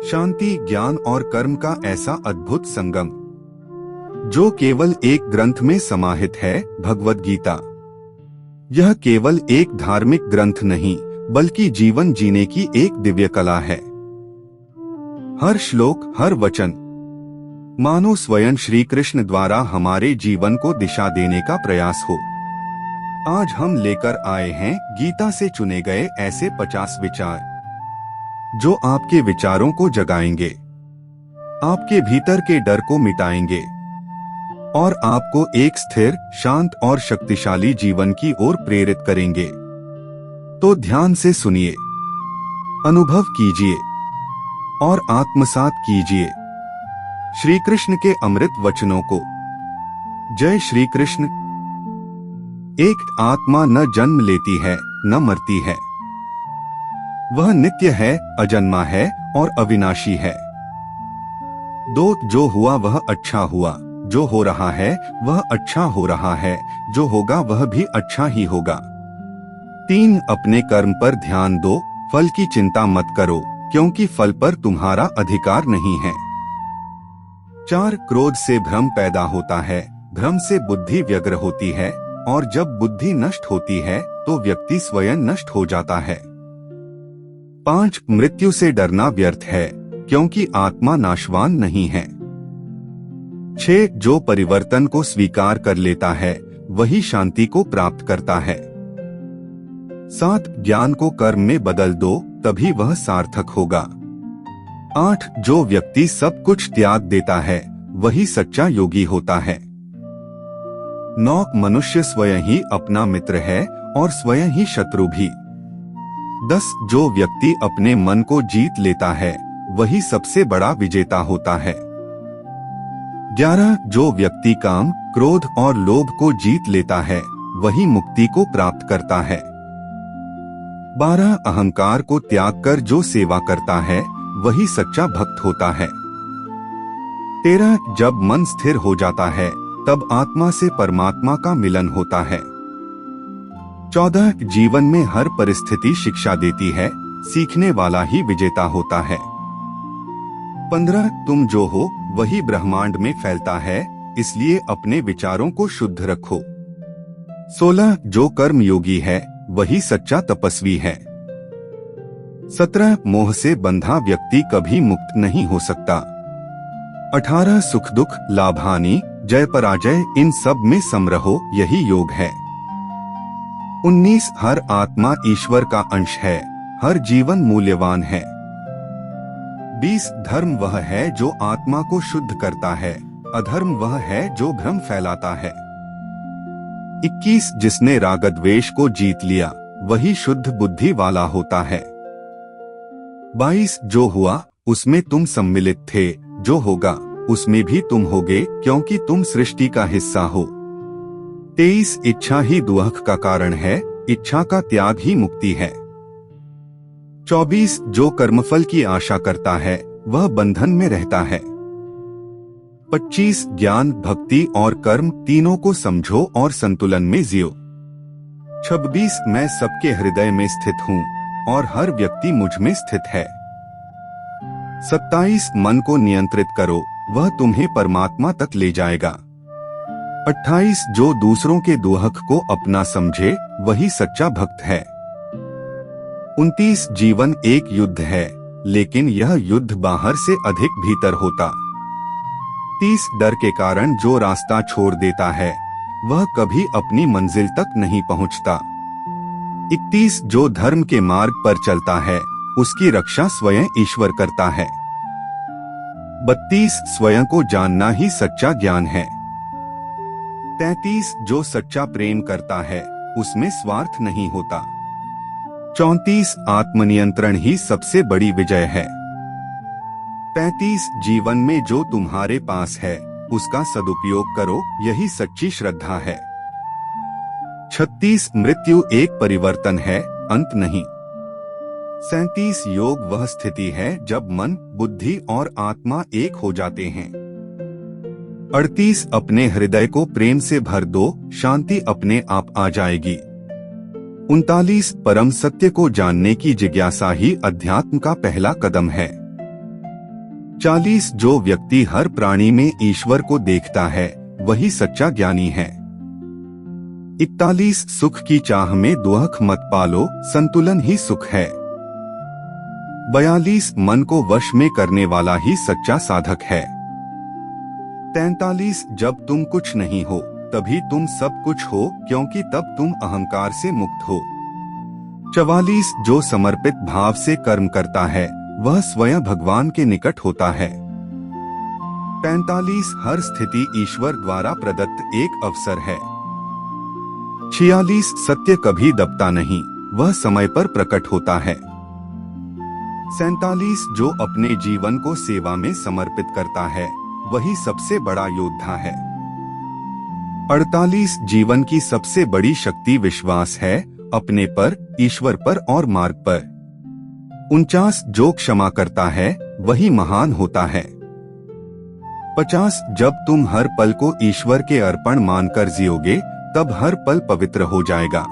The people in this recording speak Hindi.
शांति, ज्ञान और कर्म का ऐसा अद्भुत संगम जो केवल एक ग्रंथ में समाहित है, भगवद गीता। यह केवल एक धार्मिक ग्रंथ नहीं, बल्कि जीवन जीने की एक दिव्य कला है। हर श्लोक, हर वचन मानो स्वयं श्री कृष्ण द्वारा हमारे जीवन को दिशा देने का प्रयास हो। आज हम लेकर आए हैं गीता से चुने गए ऐसे 50 विचार जो आपके विचारों को जगाएंगे, आपके भीतर के डर को मिटाएंगे और आपको एक स्थिर, शांत और शक्तिशाली जीवन की ओर प्रेरित करेंगे। तो ध्यान से सुनिए, अनुभव कीजिए और आत्मसात कीजिए श्री कृष्ण के अमृत वचनों को। जय श्री कृष्ण। एक आत्मा न जन्म लेती है, न मरती है। वह नित्य है, अजन्मा है और अविनाशी है। दो, जो हुआ वह अच्छा हुआ, जो हो रहा है वह अच्छा हो रहा है, जो होगा वह भी अच्छा ही होगा। 3, अपने कर्म पर ध्यान दो, फल की चिंता मत करो, क्योंकि फल पर तुम्हारा अधिकार नहीं है। 4, क्रोध से भ्रम पैदा होता है, भ्रम से बुद्धि व्यग्र होती है और जब बुद्धि नष्ट होती है तो व्यक्ति स्वयं नष्ट हो जाता है। 5, मृत्यु से डरना व्यर्थ है, क्योंकि आत्मा नाशवान नहीं है। 6, जो परिवर्तन को स्वीकार कर लेता है वही शांति को प्राप्त करता है। 7, ज्ञान को कर्म में बदल दो, तभी वह सार्थक होगा। 8, जो व्यक्ति सब कुछ त्याग देता है वही सच्चा योगी होता है। 9, मनुष्य स्वयं ही अपना मित्र है और स्वयं ही शत्रु भी। 10, जो व्यक्ति अपने मन को जीत लेता है वही सबसे बड़ा विजेता होता है। 11, जो व्यक्ति काम, क्रोध और लोभ को जीत लेता है वही मुक्ति को प्राप्त करता है। 12, अहंकार को त्याग कर जो सेवा करता है वही सच्चा भक्त होता है। 13, जब मन स्थिर हो जाता है तब आत्मा से परमात्मा का मिलन होता है। 14, जीवन में हर परिस्थिति शिक्षा देती है, सीखने वाला ही विजेता होता है। 15, तुम जो हो वही ब्रह्मांड में फैलता है, इसलिए अपने विचारों को शुद्ध रखो। 16, जो कर्म योगी है वही सच्चा तपस्वी है। 17, मोह से बंधा व्यक्ति कभी मुक्त नहीं हो सकता। 18, सुख दुख, लाभ हानि, जय पराजय, इन सब में सम रहो, यही योग है। 19, हर आत्मा ईश्वर का अंश है, हर जीवन मूल्यवान है। 20, धर्म वह है जो आत्मा को शुद्ध करता है, अधर्म वह है जो भ्रम फैलाता है। 21, जिसने राग द्वेष को जीत लिया वही शुद्ध बुद्धि वाला होता है। 22, जो हुआ उसमें तुम सम्मिलित थे, जो होगा उसमें भी तुम होगे, क्योंकि तुम सृष्टि का हिस्सा हो। 23, इच्छा ही दुख का कारण है, इच्छा का त्याग ही मुक्ति है। 24, जो कर्मफल की आशा करता है वह बंधन में रहता है। 25, ज्ञान, भक्ति और कर्म तीनों को समझो और संतुलन में जियो। 26, मैं सबके हृदय में स्थित हूँ और हर व्यक्ति मुझ में स्थित है। 27, मन को नियंत्रित करो, वह तुम्हें परमात्मा तक ले जाएगा। 28, जो दूसरों के दुख को अपना समझे वही सच्चा भक्त है। 29, जीवन एक युद्ध है, लेकिन यह युद्ध बाहर से अधिक भीतर होता। 30, डर के कारण जो रास्ता छोड़ देता है वह कभी अपनी मंजिल तक नहीं पहुंचता। 31, जो धर्म के मार्ग पर चलता है उसकी रक्षा स्वयं ईश्वर करता है। 32, स्वयं को जानना ही सच्चा ज्ञान है। 33, जो सच्चा प्रेम करता है उसमें स्वार्थ नहीं होता। 34, आत्मनियंत्रण ही सबसे बड़ी विजय है। 35, जीवन में जो तुम्हारे पास है उसका सदुपयोग करो, यही सच्ची श्रद्धा है। 36, मृत्यु एक परिवर्तन है, अंत नहीं। 37, योग वह स्थिति है जब मन, बुद्धि और आत्मा एक हो जाते हैं। 38, अपने हृदय को प्रेम से भर दो, शांति अपने आप आ जाएगी। 39, परम सत्य को जानने की जिज्ञासा ही अध्यात्म का पहला कदम है। 40 जो व्यक्ति हर प्राणी में ईश्वर को देखता है वही सच्चा ज्ञानी है। 41 सुख की चाह में दुख मत पालो, संतुलन ही सुख है। 42 मन को वश में करने वाला ही सच्चा साधक है। 43 जब तुम कुछ नहीं हो तभी तुम सब कुछ हो, क्योंकि तब तुम अहंकार से मुक्त हो। 44 जो समर्पित भाव से कर्म करता है वह स्वयं भगवान के निकट होता है। 45 हर स्थिति ईश्वर द्वारा प्रदत्त एक अवसर है। 46 सत्य कभी दबता नहीं, वह समय पर प्रकट होता है। 47 जो अपने जीवन को सेवा में समर्पित करता है वही सबसे बड़ा योद्धा है। 48 जीवन की सबसे बड़ी शक्ति विश्वास है, अपने पर, ईश्वर पर और मार्ग पर। 49 जो क्षमा करता है वही महान होता है। 50 जब तुम हर पल को ईश्वर के अर्पण मानकर जियोगे तब हर पल पवित्र हो जाएगा।